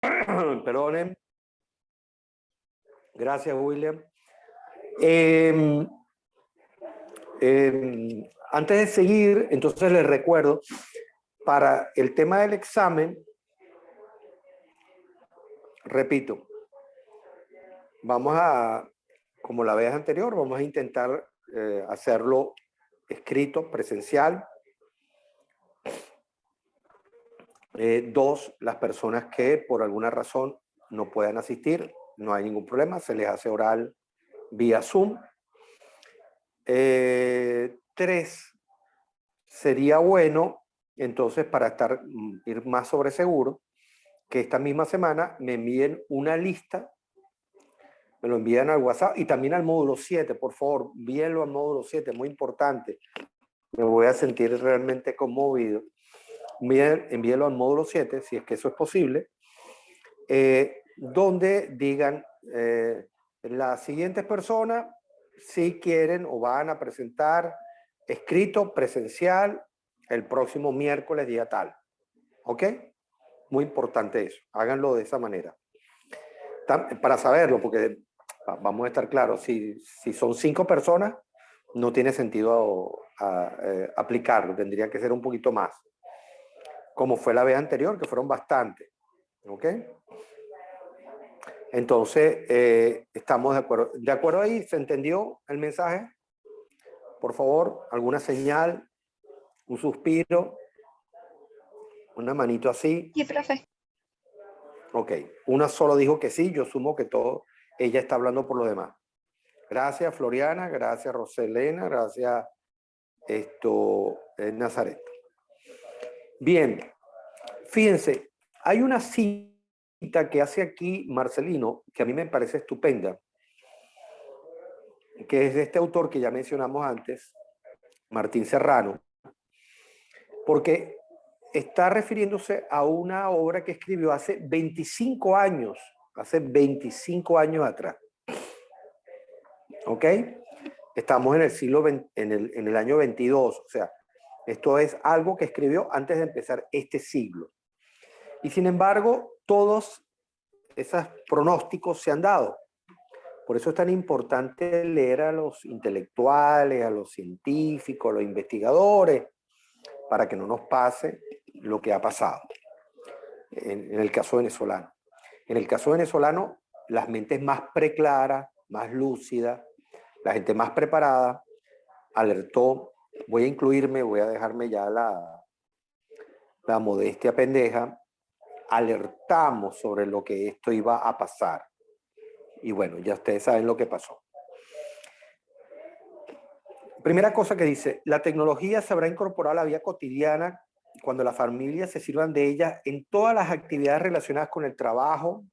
Perdonen. Gracias, William. Antes de seguir, entonces les recuerdo, para el tema del examen, repito, vamos a, como la vez anterior, vamos a intentar hacerlo escrito, presencial. Dos, las personas que por alguna razón no puedan asistir, no hay ningún problema, se les hace oral vía Zoom. Tres, sería bueno, entonces, para ir más sobre seguro, que esta misma semana me envíen una lista, me lo envían al WhatsApp y también al módulo 7, por favor, envíenlo al módulo 7, muy importante. Me voy a sentir realmente conmovido. Envíenlo al módulo 7, si es que eso es posible, donde digan las siguientes personas si quieren o van a presentar escrito presencial el próximo miércoles día tal. ¿Ok? Muy importante eso. Háganlo de esa manera. Para saberlo, porque vamos a estar claros, si son 5 personas, no tiene sentido aplicarlo. Tendría que ser un poquito más. Como fue la vez anterior, que fueron bastantes. ¿Ok? Entonces, estamos de acuerdo. ¿De acuerdo ahí? ¿Se entendió el mensaje? Por favor, alguna señal, un suspiro, una manito así. Sí, profe. Ok, una solo dijo que sí, yo sumo que todo, ella está hablando por lo demás. Gracias, Floriana, gracias, Roselena, gracias, Nazaret. Bien, fíjense, hay una cita que hace aquí Marcelino, que a mí me parece estupenda, que es de este autor que ya mencionamos antes, Martín Serrano, porque está refiriéndose a una obra que escribió hace 25 años atrás. ¿Ok? Estamos en el siglo XX, en el año 22, o sea, esto es algo que escribió antes de empezar este siglo. Y sin embargo, todos esos pronósticos se han dado. Por eso es tan importante leer a los intelectuales, a los científicos, a los investigadores, para que no nos pase lo que ha pasado en el caso venezolano. En el caso venezolano, las mentes más preclaras, más lúcidas, la gente más preparada, alertó, voy a incluirme, voy a dejarme ya la modestia pendeja, alertamos sobre lo que esto iba a pasar. Y bueno, ya ustedes saben lo que pasó. Primera cosa que dice, la tecnología se habrá incorporado a la vida cotidiana cuando las familias se sirvan de ella en todas las actividades relacionadas con el trabajo,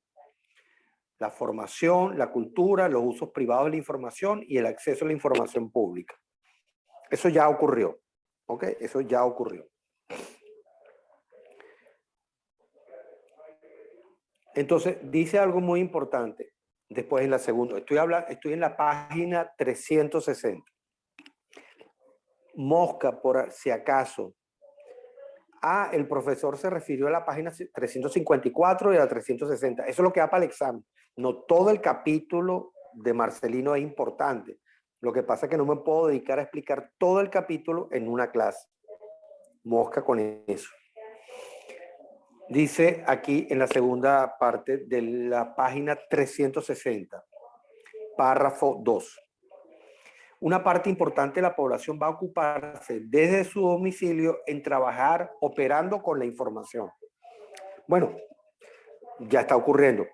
la formación, la cultura, los usos privados de la información y el acceso a la información pública. Eso ya ocurrió, ¿ok? Eso ya ocurrió. Entonces, dice algo muy importante. Después en la segunda, estoy en la página 360. Mosca, por si acaso. El profesor se refirió a la página 354 y a la 360. Eso es lo que da para el examen. No todo el capítulo de Marcelino es importante. Lo que pasa es que no me puedo dedicar a explicar todo el capítulo en una clase. Mosca con eso. Dice aquí en la segunda parte de la página 360, párrafo 2. Una parte importante de la población va a ocuparse desde su domicilio en trabajar operando con la información. Bueno, ya está ocurriendo.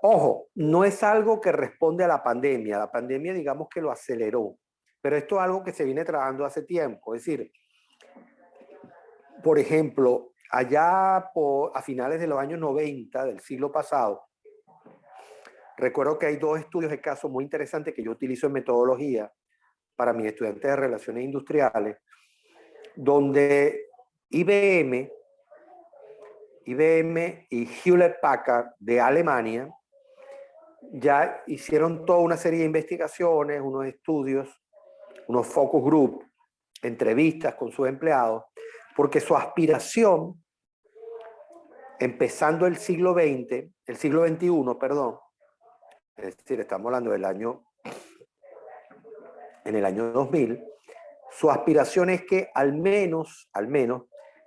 Ojo, no es algo que responde a la pandemia. La pandemia, digamos que lo aceleró. Pero esto es algo que se viene trabajando hace tiempo. Es decir, por ejemplo, allá a finales de los años 90 del siglo pasado, recuerdo que hay 2 estudios de caso muy interesantes que yo utilizo en metodología para mis estudiantes de relaciones industriales, donde IBM y Hewlett Packard de Alemania ya hicieron toda una serie de investigaciones, unos estudios, unos focus group, entrevistas con sus empleados, porque su aspiración empezando el siglo XX, el siglo XXI, perdón, es decir, estamos hablando del año, en el año 2000, su aspiración es que al menos,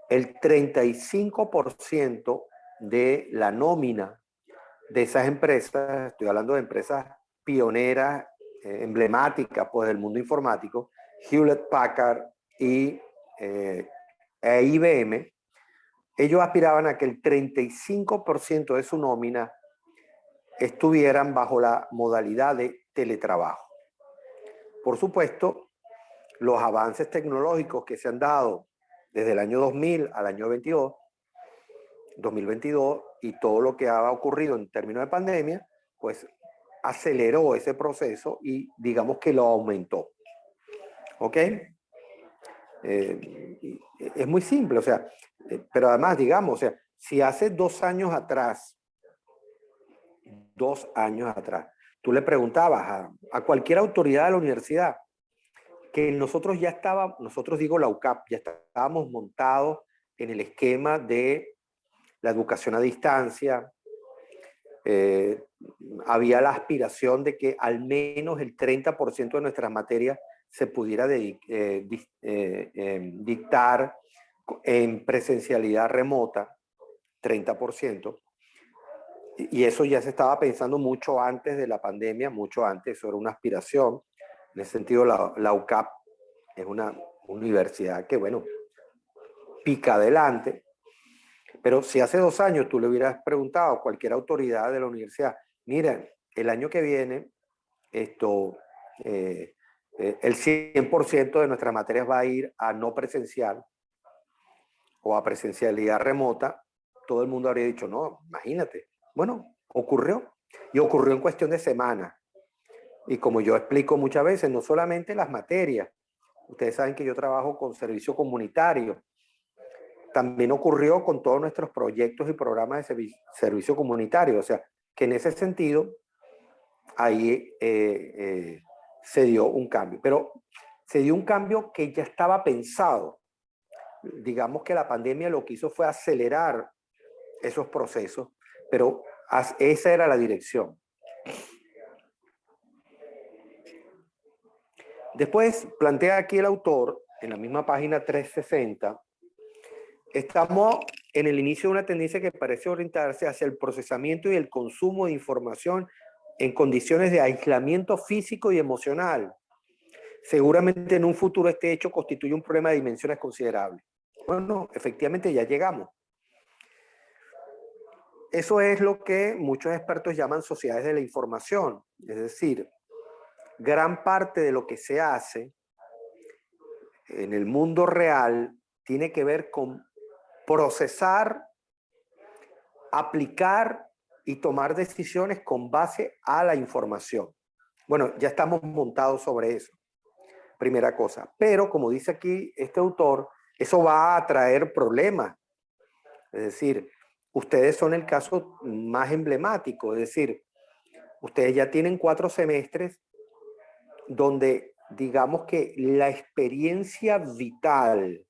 el 35% de la nómina de esas empresas, estoy hablando de empresas pioneras, emblemáticas pues, del mundo informático, Hewlett Packard e IBM, ellos aspiraban a que el 35% de su nómina estuvieran bajo la modalidad de teletrabajo. Por supuesto, los avances tecnológicos que se han dado desde el año 2000 al año 2022 y todo lo que ha ocurrido en términos de pandemia, pues aceleró ese proceso y digamos que lo aumentó. ¿Ok? Es muy simple, o sea, pero además, digamos, o sea, si hace 2 años atrás, tú le preguntabas a cualquier autoridad de la universidad que nosotros ya estábamos, nosotros digo la UCAP, ya estábamos montados en el esquema de la educación a distancia, había la aspiración de que al menos el 30% de nuestras materias se pudiera dictar en presencialidad remota, 30%. Y eso ya se estaba pensando mucho antes de la pandemia, mucho antes, eso era una aspiración. En ese sentido, la UCAP es una universidad que, bueno, pica adelante. Pero si hace 2 años tú le hubieras preguntado a cualquier autoridad de la universidad, miren, el año que viene, el 100% de nuestras materias va a ir a no presencial o a presencialidad remota, todo el mundo habría dicho, no, imagínate. Bueno, ocurrió. Y ocurrió en cuestión de semanas. Y como yo explico muchas veces, no solamente las materias. Ustedes saben que yo trabajo con servicio comunitario. También ocurrió con todos nuestros proyectos y programas de servicio comunitario. O sea, que en ese sentido, ahí se dio un cambio. Pero se dio un cambio que ya estaba pensado. Digamos que la pandemia lo que hizo fue acelerar esos procesos, pero esa era la dirección. Después plantea aquí el autor, en la misma página 360, estamos en el inicio de una tendencia que parece orientarse hacia el procesamiento y el consumo de información en condiciones de aislamiento físico y emocional. Seguramente en un futuro este hecho constituye un problema de dimensiones considerables. Bueno, efectivamente ya llegamos. Eso es lo que muchos expertos llaman sociedades de la información. Es decir, gran parte de lo que se hace en el mundo real tiene que ver con procesar, aplicar y tomar decisiones con base a la información. Bueno, ya estamos montados sobre eso, primera cosa. Pero como dice aquí este autor, eso va a traer problemas. Es decir, ustedes son el caso más emblemático, es decir, ustedes ya tienen 4 semestres donde digamos que la experiencia vital,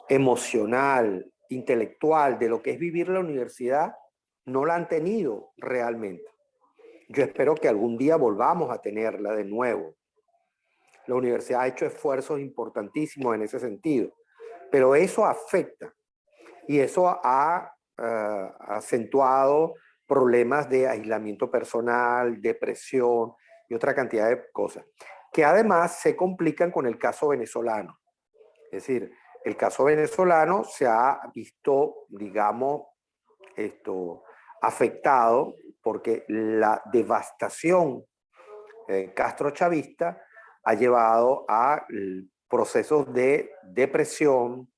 emocional, intelectual de lo que es vivir la universidad, no la han tenido realmente. Yo espero que algún día volvamos a tenerla de nuevo. La universidad ha hecho esfuerzos importantísimos en ese sentido, pero eso afecta y eso ha acentuado problemas de aislamiento personal, depresión y otra cantidad de cosas, que además se complican con el caso venezolano. Es decir, el caso venezolano se ha visto, digamos, afectado porque la devastación castrochavista ha llevado a procesos de depresión,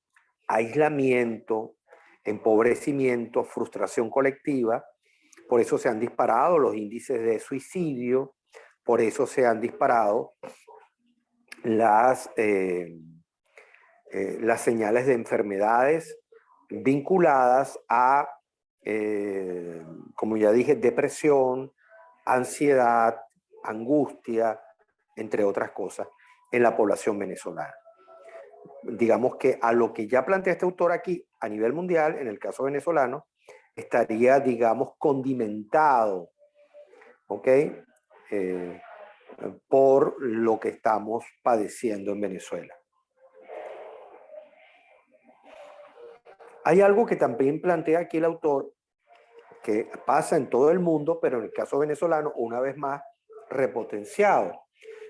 aislamiento, empobrecimiento, frustración colectiva. Por eso se han disparado los índices de suicidio, por eso se han disparado las señales de enfermedades vinculadas a, como ya dije, depresión, ansiedad, angustia, entre otras cosas, en la población venezolana. digamos que a lo que ya plantea este autor aquí a nivel mundial, en el caso venezolano, estaría, digamos, condimentado, ¿ok? Por lo que estamos padeciendo en Venezuela. Hay algo que también plantea aquí el autor, que pasa en todo el mundo, pero en el caso venezolano, una vez más, repotenciado.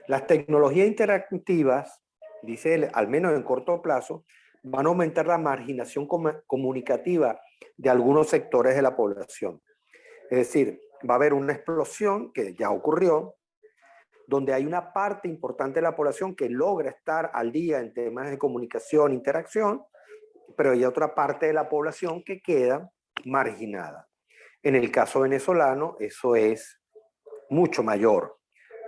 Las tecnologías interactivas, dice él, al menos en corto plazo, van a aumentar la marginación comunicativa de algunos sectores de la población. Es decir, va a haber una explosión que ya ocurrió, donde hay una parte importante de la población que logra estar al día en temas de comunicación, interacción, pero hay otra parte de la población que queda marginada. En el caso venezolano, eso es mucho mayor,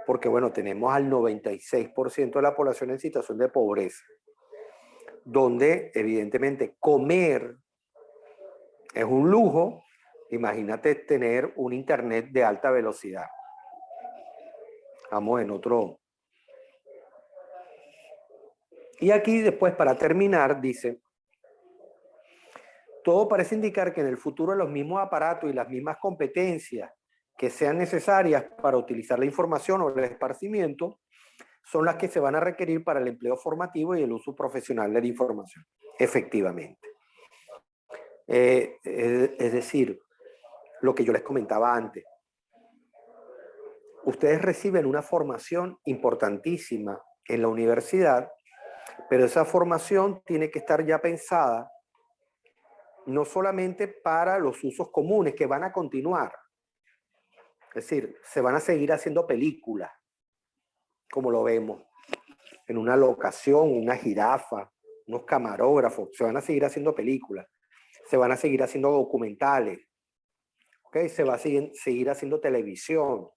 porque bueno, tenemos al 96% de la población en situación de pobreza, donde evidentemente comer es un lujo. Imagínate tener un internet de alta velocidad. Vamos en otro. Y aquí después, para terminar, dice, todo parece indicar que en el futuro los mismos aparatos y las mismas competencias que sean necesarias para utilizar la información o el esparcimiento son las que se van a requerir para el empleo formativo y el uso profesional de la información, efectivamente. Es decir, lo que yo les comentaba antes, ustedes reciben una formación importantísima en la universidad, pero esa formación tiene que estar ya pensada no solamente para los usos comunes que van a continuar, es decir, se van a seguir haciendo películas, como lo vemos, en una locación, una jirafa, unos camarógrafos, se van a seguir haciendo películas, se van a seguir haciendo documentales, ¿okay? Se va a seguir haciendo televisión,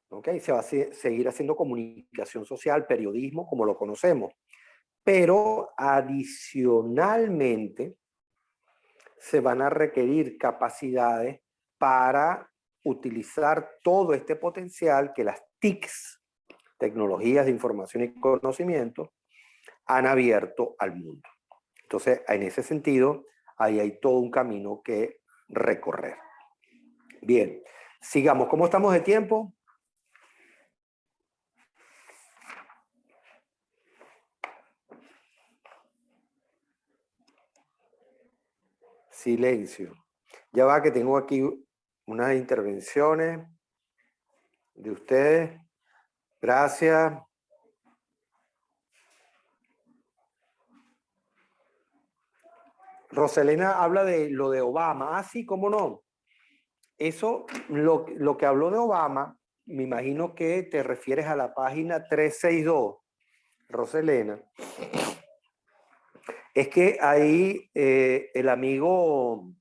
¿okay? Se va a seguir haciendo comunicación social, periodismo, como lo conocemos. Pero adicionalmente se van a requerir capacidades para utilizar todo este potencial que las TICs, tecnologías de información y conocimiento, han abierto al mundo. Entonces, en ese sentido, ahí hay todo un camino que recorrer. Bien, sigamos. ¿Cómo estamos de tiempo? Silencio. Ya va que tengo aquí unas intervenciones de ustedes. Gracias. Roselena habla de lo de Obama. Ah, sí, cómo no. Eso, lo que habló de Obama, me imagino que te refieres a la página 362, Roselena. Es que ahí el amigo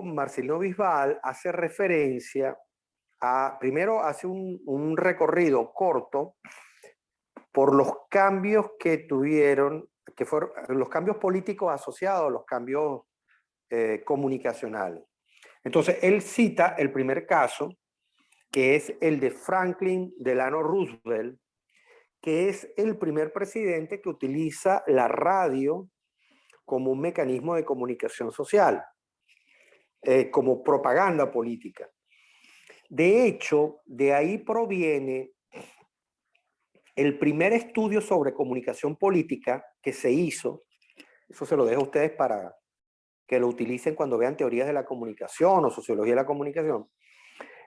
Marcelino Bisbal hace referencia a, primero hace un recorrido corto por los cambios que tuvieron, que fueron los cambios políticos asociados a los cambios comunicacionales. Entonces, él cita el primer caso, que es el de Franklin Delano Roosevelt, que es el primer presidente que utiliza la radio como un mecanismo de comunicación social, como propaganda política. De hecho, de ahí proviene el primer estudio sobre comunicación política que se hizo. Eso se lo dejo a ustedes para que lo utilicen cuando vean teorías de la comunicación o sociología de la comunicación.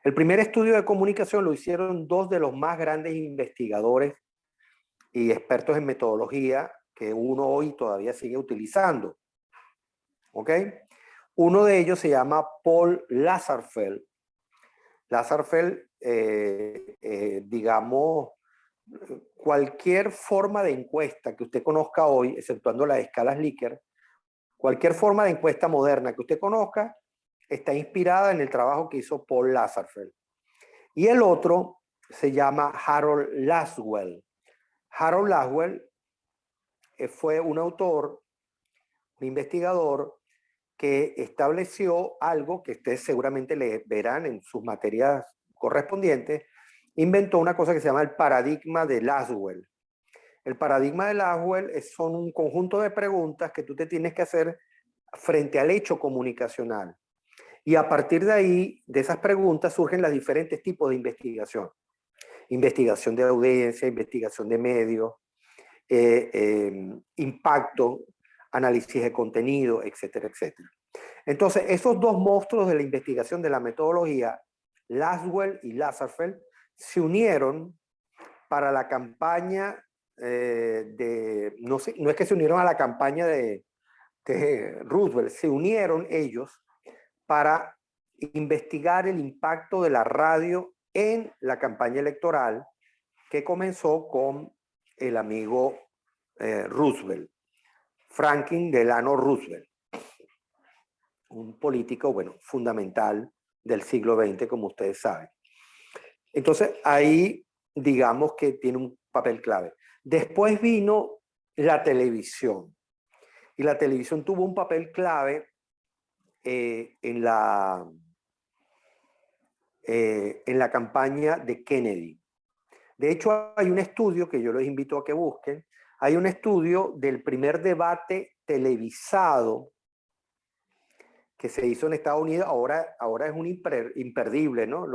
El primer estudio de comunicación lo hicieron dos de los más grandes investigadores y expertos en metodología que uno hoy todavía sigue utilizando. ¿Ok? Uno de ellos se llama Paul Lazarsfeld. Lazarsfeld, digamos, cualquier forma de encuesta que usted conozca hoy, exceptuando las escalas Likert, cualquier forma de encuesta moderna que usted conozca, está inspirada en el trabajo que hizo Paul Lazarsfeld. Y el otro se llama Harold Lasswell. Harold Lasswell fue un autor, un investigador, que estableció algo que ustedes seguramente le verán en sus materias correspondientes, inventó una cosa que se llama el paradigma de Laswell. El paradigma de Laswell son un conjunto de preguntas que tú te tienes que hacer frente al hecho comunicacional. Y a partir de ahí, de esas preguntas, surgen los diferentes tipos de investigación. Investigación de audiencia, investigación de medios, impacto, análisis de contenido, etcétera, etcétera. Entonces, esos dos monstruos de la investigación de la metodología, Laswell y Lazarsfeld, se unieron para la campaña no es que se unieron a la campaña de Roosevelt, se unieron ellos para investigar el impacto de la radio en la campaña electoral que comenzó con el amigo Roosevelt, Franklin Delano Roosevelt, un político, bueno, fundamental del siglo XX, como ustedes saben. Entonces, ahí digamos que tiene un papel clave. Después vino la televisión, y la televisión tuvo un papel clave en la campaña de Kennedy. De hecho, hay un estudio que yo los invito a que busquen. Hay un estudio del primer debate televisado que se hizo en Estados Unidos. Ahora es un imperdible, ¿no?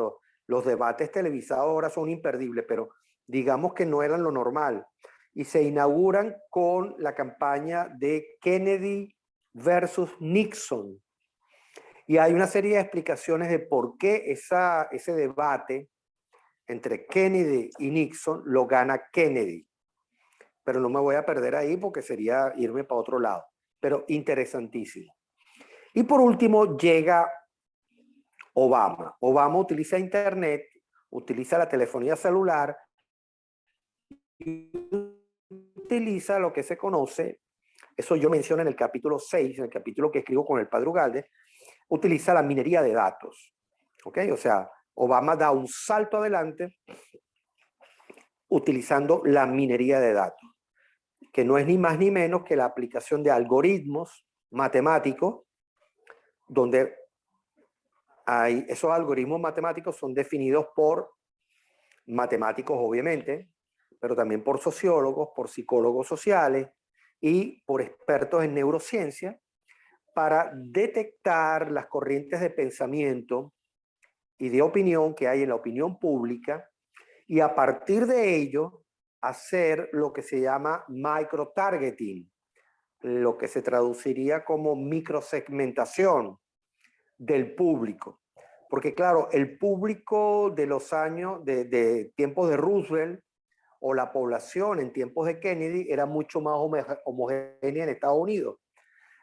Los debates televisados ahora son imperdibles, pero digamos que no eran lo normal. Y se inauguran con la campaña de Kennedy versus Nixon. Y hay una serie de explicaciones de por qué ese debate entre Kennedy y Nixon lo gana Kennedy. Pero no me voy a perder ahí porque sería irme para otro lado. Pero interesantísimo. Y por último llega Obama. Obama utiliza Internet, utiliza la telefonía celular y utiliza lo que se conoce, eso yo menciono en el capítulo 6, en el capítulo que escribo con el padre Ugalde, utiliza la minería de datos. ¿Ok? O sea, Obama da un salto adelante utilizando la minería de datos, que no es ni más ni menos que la aplicación de algoritmos matemáticos, donde esos algoritmos matemáticos son definidos por matemáticos, obviamente, pero también por sociólogos, por psicólogos sociales y por expertos en neurociencia, para detectar las corrientes de pensamiento y de opinión que hay en la opinión pública y a partir de ello hacer lo que se llama microtargeting, lo que se traduciría como microsegmentación del público. Porque claro, el público de los años, de tiempos de Roosevelt o la población en tiempos de Kennedy era mucho más homogénea en Estados Unidos.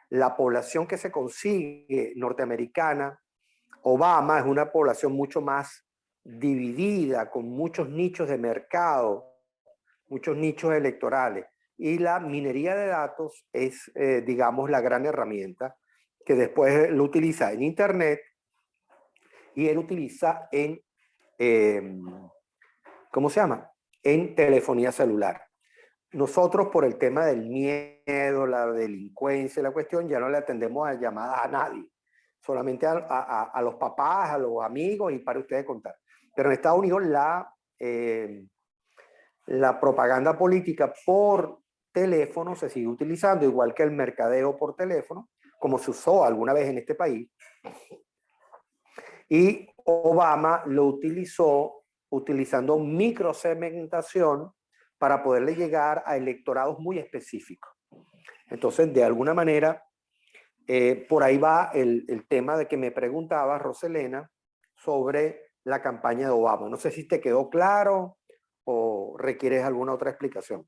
La población que se consigue norteamericana, Obama, es una población mucho más dividida, con muchos nichos de mercado, muchos nichos electorales. Y la minería de datos es, digamos, la gran herramienta que después lo utiliza en Internet y él utiliza en, ¿cómo se llama? En telefonía celular. Nosotros, por el tema del miedo, la delincuencia, la cuestión, ya no le atendemos a llamadas a nadie, solamente a los papás, a los amigos y para ustedes contar. Pero en Estados Unidos la propaganda política por teléfono se sigue utilizando, igual que el mercadeo por teléfono, como se usó alguna vez en este país. Y Obama lo utilizó utilizando microsegmentación para poderle llegar a electorados muy específicos. Entonces, de alguna manera, por ahí va el tema de que me preguntaba Roselena sobre la campaña de Obama. No sé si te quedó claro o requieres alguna otra explicación.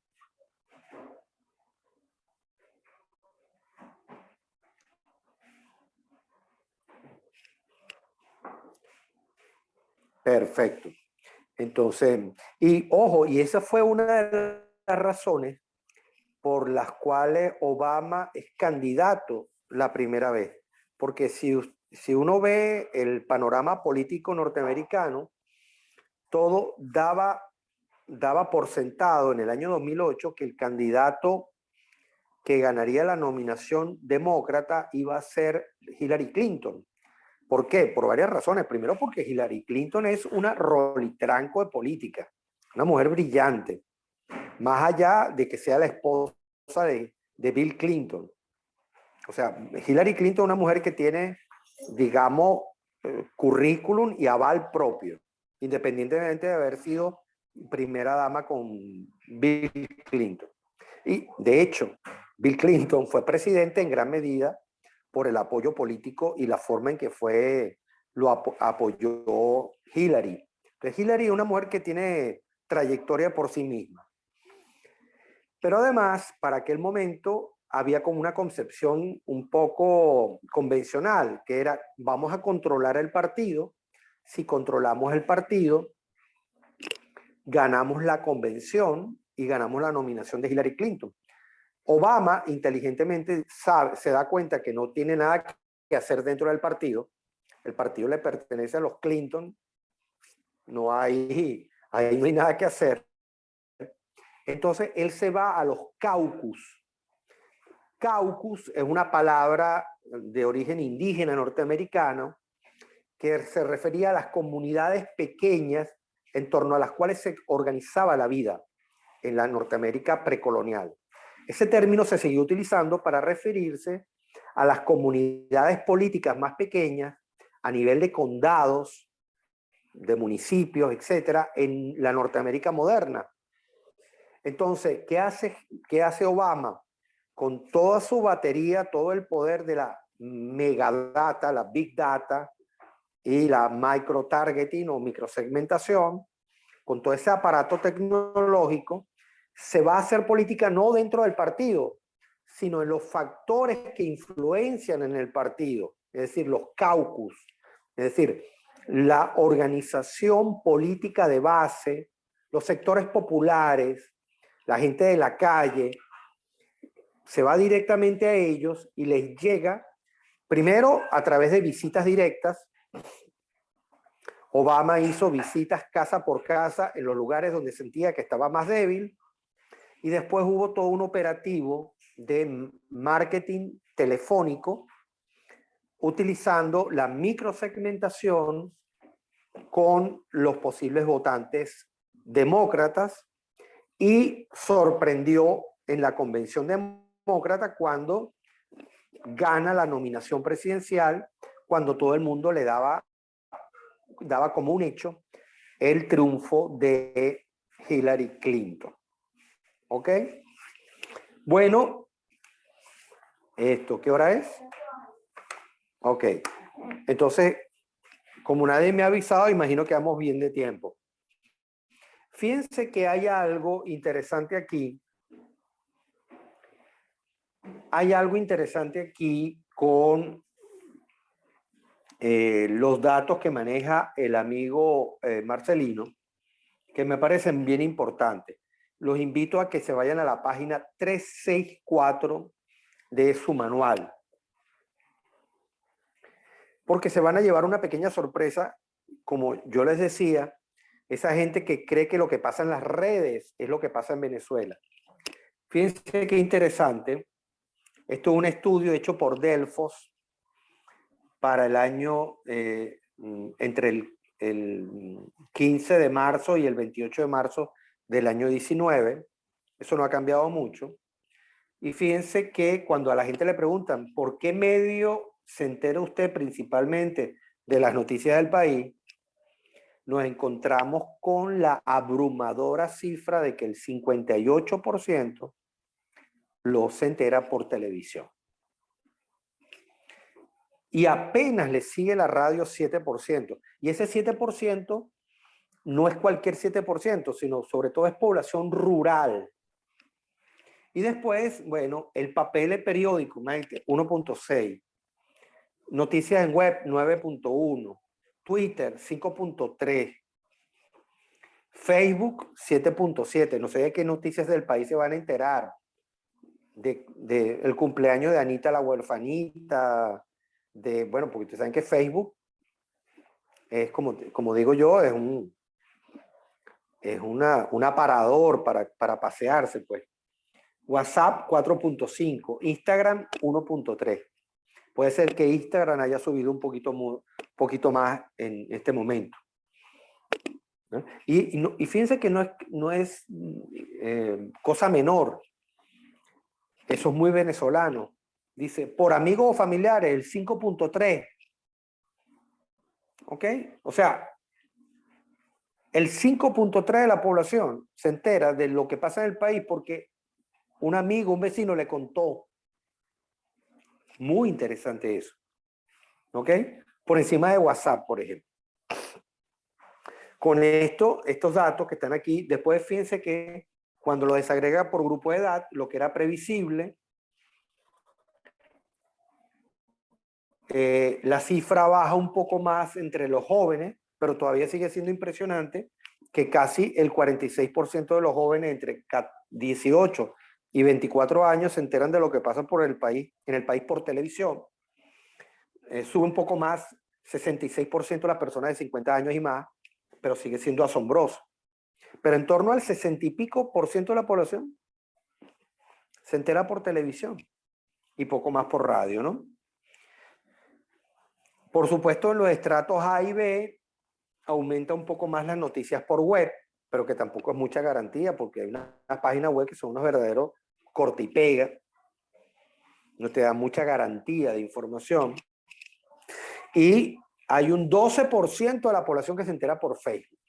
Perfecto. Entonces, y ojo, y esa fue una de las razones por las cuales Obama es candidato la primera vez. Porque si uno ve el panorama político norteamericano, todo daba por sentado en el año 2008 que el candidato que ganaría la nominación demócrata iba a ser Hillary Clinton. ¿Por qué? Por varias razones. Primero, porque Hillary Clinton es una rolitranco de política, una mujer brillante, más allá de que sea la esposa de Bill Clinton. O sea, Hillary Clinton es una mujer que tiene, digamos, currículum y aval propio, independientemente de haber sido primera dama con Bill Clinton. Y de hecho, Bill Clinton fue presidente en gran medida por el apoyo político y la forma en que lo apoyó Hillary. Entonces, Hillary es una mujer que tiene trayectoria por sí misma. Pero además, para aquel momento había como una concepción un poco convencional, que era, vamos a controlar el partido. Si controlamos el partido, ganamos la convención y ganamos la nominación de Hillary Clinton. Obama, inteligentemente, se da cuenta que no tiene nada que hacer dentro del partido. El partido le pertenece a los Clinton. Ahí no hay nada que hacer. Entonces, él se va a los caucus. Caucus es una palabra de origen indígena norteamericano que se refería a las comunidades pequeñas en torno a las cuales se organizaba la vida en la Norteamérica precolonial. Ese término se siguió utilizando para referirse a las comunidades políticas más pequeñas a nivel de condados, de municipios, etcétera, en la Norteamérica moderna. Entonces, ¿qué hace Obama? Con toda su batería, todo el poder de la megadata, la big data y la microtargeting o microsegmentación, con todo ese aparato tecnológico, se va a hacer política no dentro del partido, sino en los factores que influencian en el partido, es decir, los caucus, es decir, la organización política de base, los sectores populares, la gente de la calle, se va directamente a ellos y les llega, primero a través de visitas directas. Obama hizo visitas casa por casa en los lugares donde sentía que estaba más débil, y después hubo todo un operativo de marketing telefónico utilizando la microsegmentación con los posibles votantes demócratas, y sorprendió en la convención demócrata cuando gana la nominación presidencial, cuando todo el mundo le daba como un hecho el triunfo de Hillary Clinton. ¿Ok? Bueno, ¿qué hora es? Ok. Entonces, como nadie me ha avisado, imagino que vamos bien de tiempo. Fíjense que hay algo interesante aquí. Hay algo interesante aquí con los datos que maneja el amigo Marcelino, que me parecen bien importantes. Los invito a que se vayan a la página 364 de su manual, porque se van a llevar una pequeña sorpresa. Como yo les decía, esa gente que cree que lo que pasa en las redes es lo que pasa en Venezuela. Fíjense qué interesante. Esto es un estudio hecho por Delfos para el año entre el 15 de marzo y el 28 de marzo del año 19. Eso no ha cambiado mucho. Y fíjense que cuando a la gente le preguntan ¿por qué medio se entera usted principalmente de las noticias del país?, nos encontramos con la abrumadora cifra de que el 58% se entera por televisión. Y apenas le sigue la radio 7%. Y ese 7% no es cualquier 7%, sino sobre todo es población rural. Y después, bueno, el papel es periódico, 1.6. Noticias en web, 9.1. Twitter, 5.3. Facebook, 7.7. No sé de qué noticias del país se van a enterar. El cumpleaños de Anita la huerfanita. Bueno, porque ustedes saben que Facebook es, como digo yo, es un aparador para pasearse, pues. WhatsApp 4.5, Instagram 1.3. Puede ser que Instagram haya subido un poquito más en este momento, ¿no? Y fíjense que no es cosa menor. Eso es muy venezolano. Dice, por amigos o familiares, el 5.3. ¿Ok? O sea, el 5.3 de la población se entera de lo que pasa en el país porque un amigo, un vecino le contó. Muy interesante eso. ¿Ok? Por encima de WhatsApp, por ejemplo. Con estos datos que están aquí, después fíjense que cuando lo desagrega por grupo de edad, lo que era previsible, la cifra baja un poco más entre los jóvenes, pero todavía sigue siendo impresionante que casi el 46% de los jóvenes entre 18 y 24 años se enteran de lo que pasa por el país, en el país por televisión. Sube un poco más, 66% de las personas de 50 años y más, pero sigue siendo asombroso. Pero en torno al 60 y pico por ciento de la población se entera por televisión y poco más por radio, ¿no? Por supuesto, en los estratos A y B aumenta un poco más las noticias por web, pero que tampoco es mucha garantía porque hay unas páginas web que son unos verdaderos corta y pega, no te da mucha garantía de información. Y hay un 12% de la población que se entera por Facebook.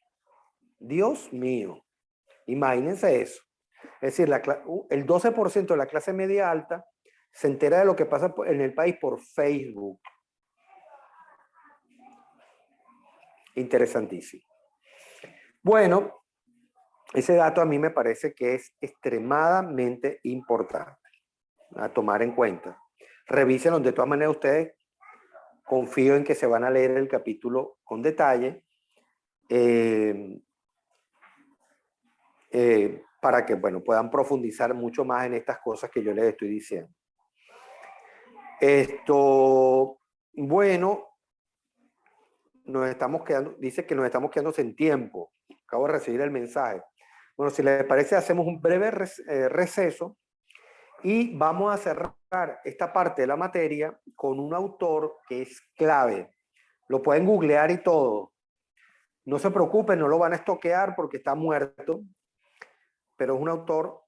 Dios mío, imagínense eso. Es decir, el 12% de la clase media alta se entera de lo que pasa en el país por Facebook. Interesantísimo. Bueno, ese dato a mí me parece que es extremadamente importante a tomar en cuenta. Revísenlo, de todas maneras ustedes, confío en que se van a leer el capítulo con detalle para que, bueno, puedan profundizar mucho más en estas cosas que yo les estoy diciendo. Bueno, nos estamos quedando, dice que nos estamos quedando sin tiempo. Acabo de recibir el mensaje. Bueno, si les parece, hacemos un breve receso y vamos a cerrar esta parte de la materia con un autor que es clave. Lo pueden googlear y todo. No se preocupen, no lo van a estoquear porque está muerto, pero es un autor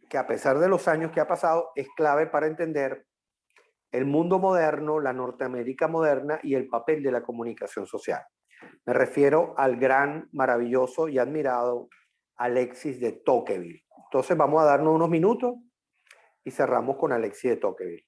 que a pesar de los años que ha pasado, es clave para entender el mundo moderno, la Norteamérica moderna y el papel de la comunicación social. Me refiero al gran, maravilloso y admirado Alexis de Tocqueville. Entonces vamos a darnos unos minutos y cerramos con Alexis de Tocqueville.